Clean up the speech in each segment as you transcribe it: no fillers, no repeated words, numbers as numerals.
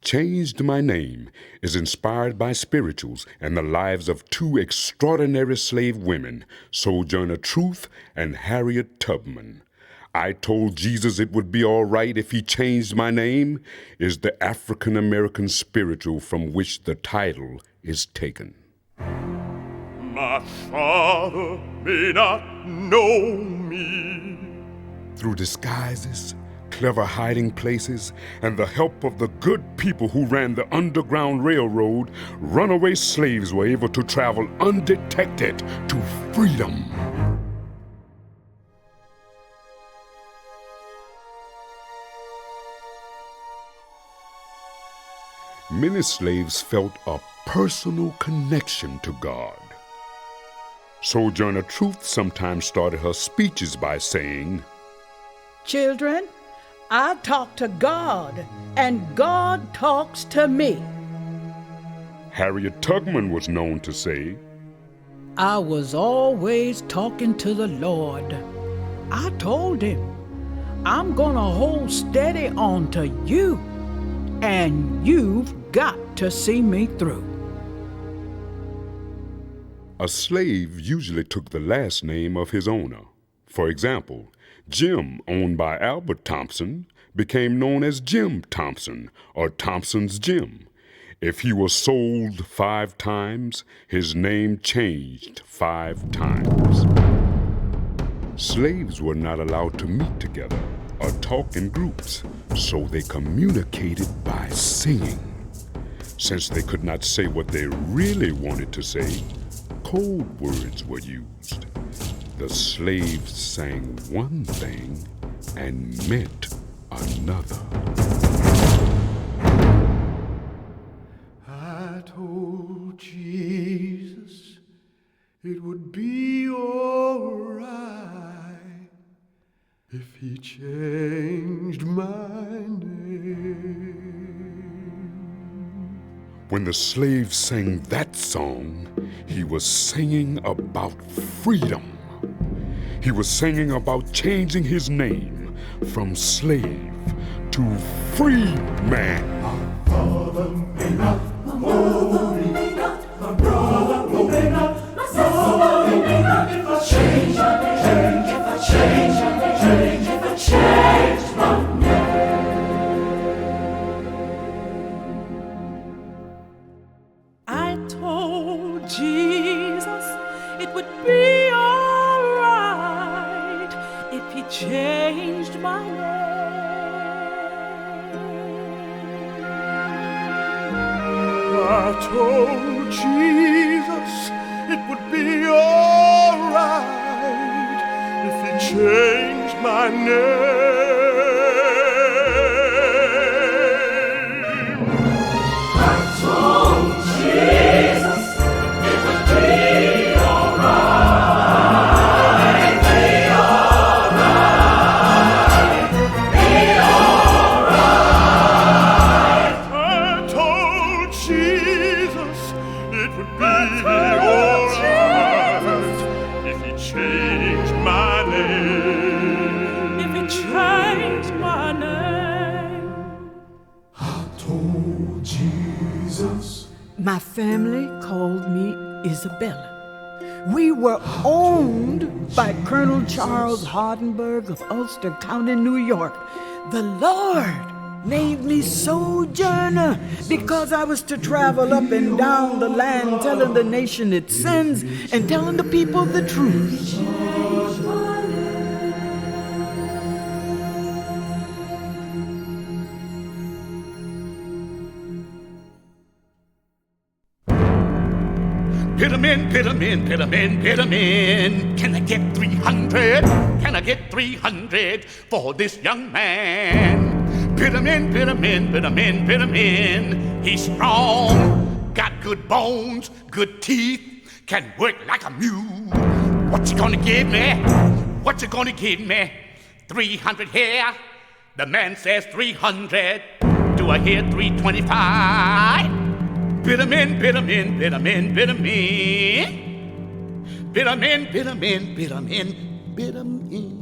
Changed My Name is inspired by spirituals and the lives of two extraordinary slave women, Sojourner Truth and Harriet Tubman. I Told Jesus It Would Be All Right If He Changed My Name is the African-American spiritual from which the title is taken. My father may not know me. Through disguises, clever hiding places, and the help of the good people who ran the Underground Railroad, runaway slaves were able to travel undetected to freedom. Many slaves felt a personal connection to God. Sojourner Truth sometimes started her speeches by saying, "Children, I talk to God, and God talks to me." Harriet Tubman was known to say, "I was always talking to the Lord. I told him, I'm gonna hold steady on to you, and you've got to see me through." A slave usually took the last name of his owner. For example, Jim, owned by Albert Thompson, became known as Jim Thompson or Thompson's Jim. If he was sold 5 times, his name changed 5 times. Slaves were not allowed to meet together or talk in groups, so they communicated by singing. Since they could not say what they really wanted to say, code words were used. The slaves sang one thing and meant another. I told Jesus it would be all right if he changed my name. When the slave sang that song, he was singing about freedom. He was singing about changing his name from slave to free man. My father may not know me, my brother may not, my sister may not. If I change my name, if I change my name, if I change my name. I told Jesus it would be all right if he changed my name. I told Jesus it would be all right if he changed my name. I told Jesus it would be all right, be all right, be all right. I told Jesus it would be all right if he changed my name. If he changed my name. I told Jesus. My family called me Isabella. We were owned by Colonel Charles Hardenberg of Ulster County, New York. The Lord named me Sojourner because I was to travel up and down the land telling the nation its sins and telling the people the truth. Pit 'em in, pit 'em in, pit 'em in, pit 'em in. Can I get 300? Can I get 300 for this young man? Pit 'em in, pit 'em in, pit 'em in, pit 'em in. He's strong, got good bones, good teeth, can work like a mule. What you gonna give me? What you gonna give me? 300 here. The man says 300. Do I hear 325? Pit 'em in, pit 'em in, pit 'em in, pit 'em in. Pit 'em in, pit 'em in, pit 'em in, pit 'em in.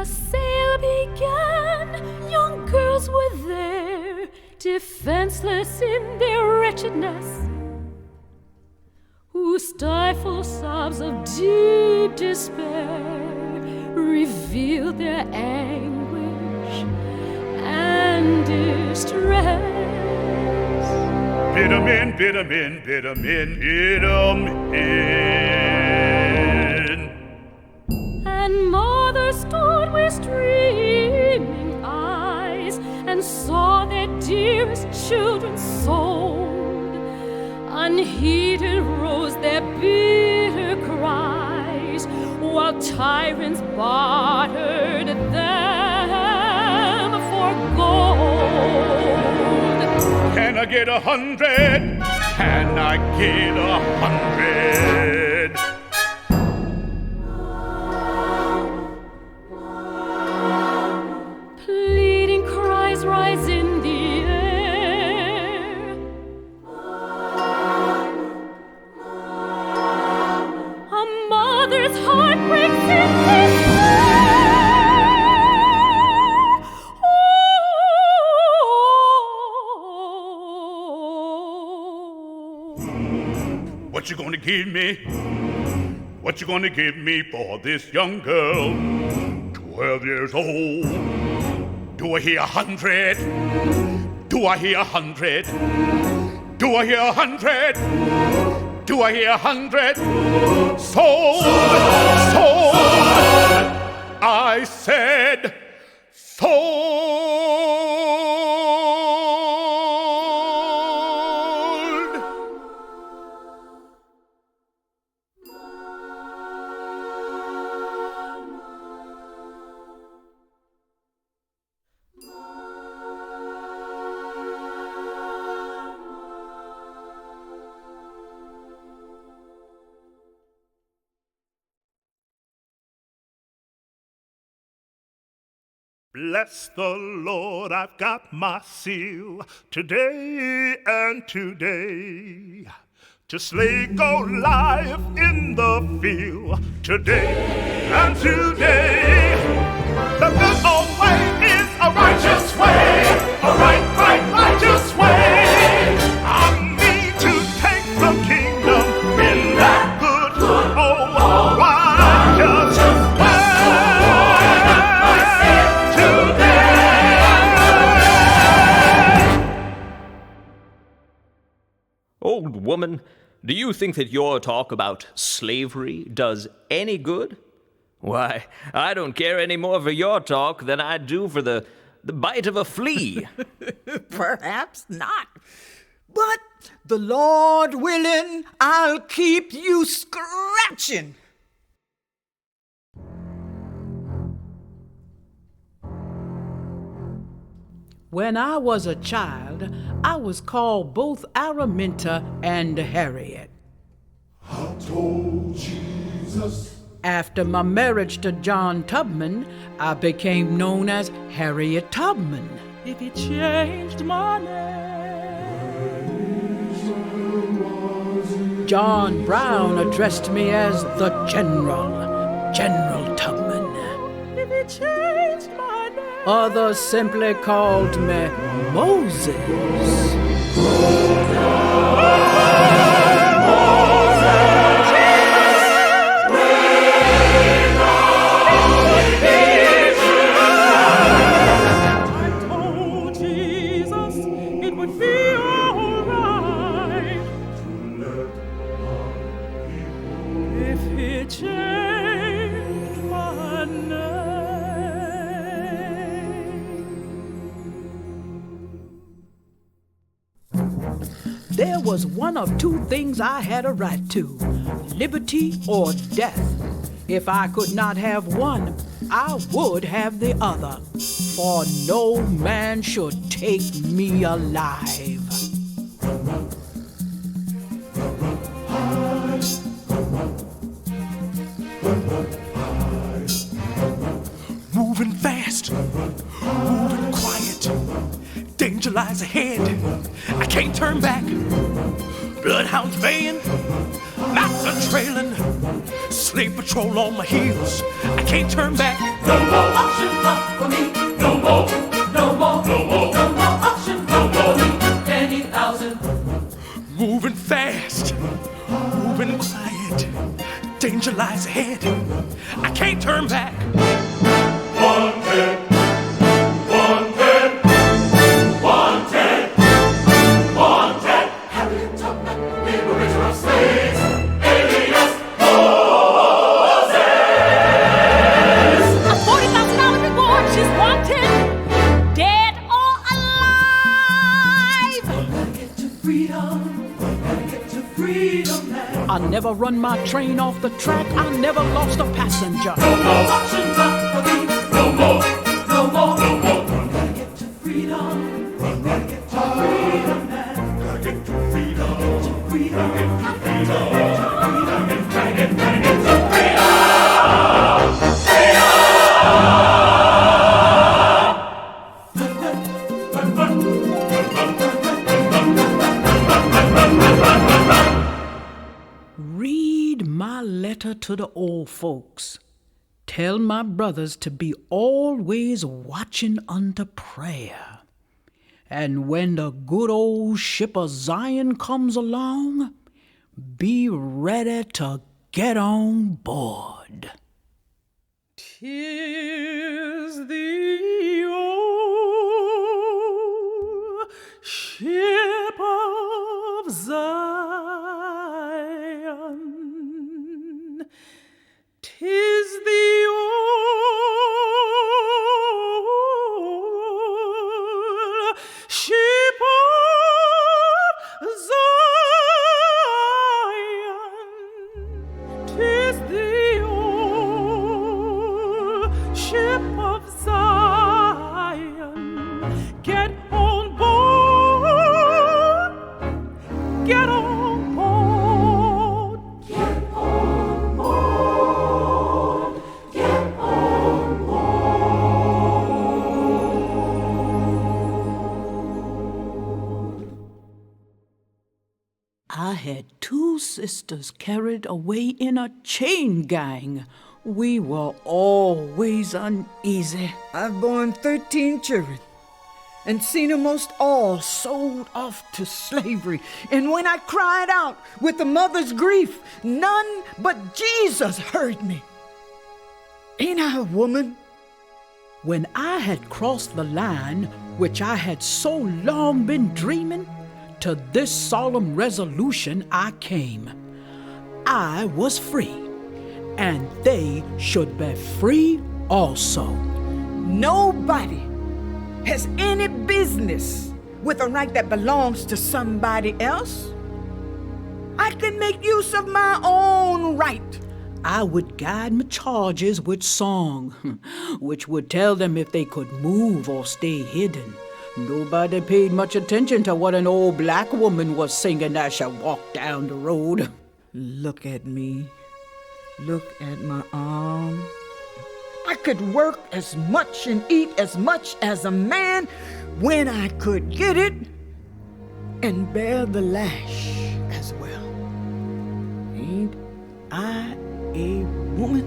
the sale began, young girls were there, defenseless in their wretchedness, who stifle sobs of deep despair, reveal their anguish and distress. Bitter men, bitter men, bitter men, bitter men. And mother stood with streaming eyes and saw their dearest children sold. Unheeded rose their bitter cries, while tyrants bartered them for gold. Can I get 100? Can I get 100? Pleading cries rise in the air. A mother's heart breaks in despair. What you gonna give me? What you gonna give me for this young girl, 12 years old? Do I hear 100? Do I hear 100? Do I hear 100? Do I hear 100? Sold! Sold! I said sold! Bless the Lord, I've got my seal today and today to slay Goliath in the field today and today. The good old way is a righteous way, a righteous way. I need to take the kingdom in that good old righteous way. Old woman, do you think that your talk about slavery does any good? Why, I don't care any more for your talk than I do for the bite of a flea. Perhaps not. But the Lord willing, I'll keep you scratching. When I was a child, I was called both Araminta and Harriet. I told Jesus. After my marriage to John Tubman, I became known as Harriet Tubman. If he changed my name, John Brown addressed me as the General Tubman. If he changed my name, others simply called me Moses. There was one of two things I had a right to, liberty or death. If I could not have one, I would have the other, for no man should take me alive. Moving fast, moving quiet, danger lies ahead. I can't turn back. Bloodhounds baying, knots are trailing, slave patrol on my heels. I can't turn back. No more auction block for me. No more, no more, no more, no more auction block for me. Any thousand. Moving fast, moving quiet. Danger lies ahead. I can't turn back. Wanted, wanted, wanted, wanted. Harriet Tubman, liberator of slaves, alias Moses. A $40,000 reward, she's wanted, dead or alive. Gotta get to freedom, gotta get to freedom now. I never run my train off the track. I never lost a passenger. No more auction block for me. No more, no more, no more. Gotta get to freedom, gotta get to freedom now. Gotta get to freedom, get to freedom, get to freedom, get to freedom, get to Read my letter to the old folks. Tell my brothers to be always watching unto prayer. And when the good old ship of Zion comes along, be ready to get on board. 'Tis the old ship of Zion. 'Tis the old ship of Zion. 'Tis the old ship of Zion. Get on board. Get on board. get on board, get on board. I had two sisters carried away in a chain gang. We were always uneasy. I've borne 13 children and seen them most all sold off to slavery. And when I cried out with the mother's grief, none but Jesus heard me. Ain't I a woman? When I had crossed the line, which I had so long been dreaming, to this solemn resolution I came. I was free, and they should be free also. Nobody has any business with a right that belongs to somebody else. I can make use of my own right. I would guide my charges with song, which would tell them if they could move or stay hidden. Nobody paid much attention to what an old black woman was singing as she walked down the road. Look at me. Look at my arm. I could work as much and eat as much as a man when I could get it and bear the lash as well. Ain't I a woman?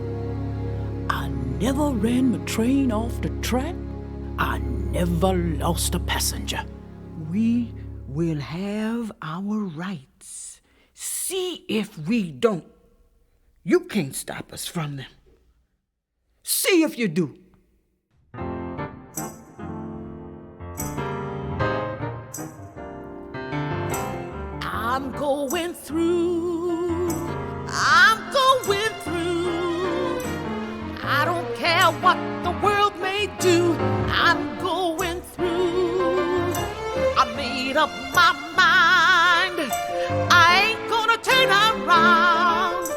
I never ran my train off the track. I never lost a passenger. We will have our rights. See if we don't. You can't stop us from them. See if you do. I'm going through. I don't care what the world may do. I'm going through. I made up my mind. I ain't gonna turn around.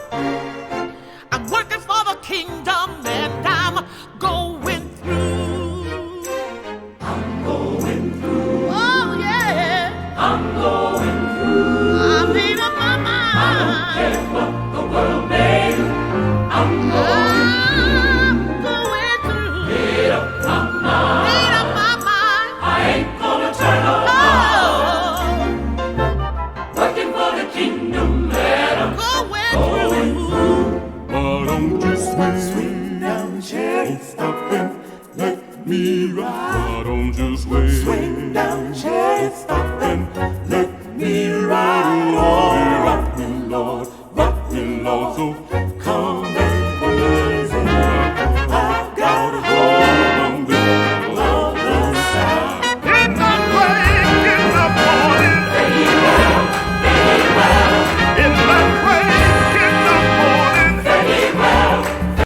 I'm working for the kingdom and I'm going through. I'm going through, Oh yeah, I'm going through. I made up my mind. I don't care what the world may do. I'm going through. made up my mind. Made up my mind. I ain't gonna turn around. swing. Swing down, chariot, stop and let me ride. Why don't you swing? Swing down, chariot, stop.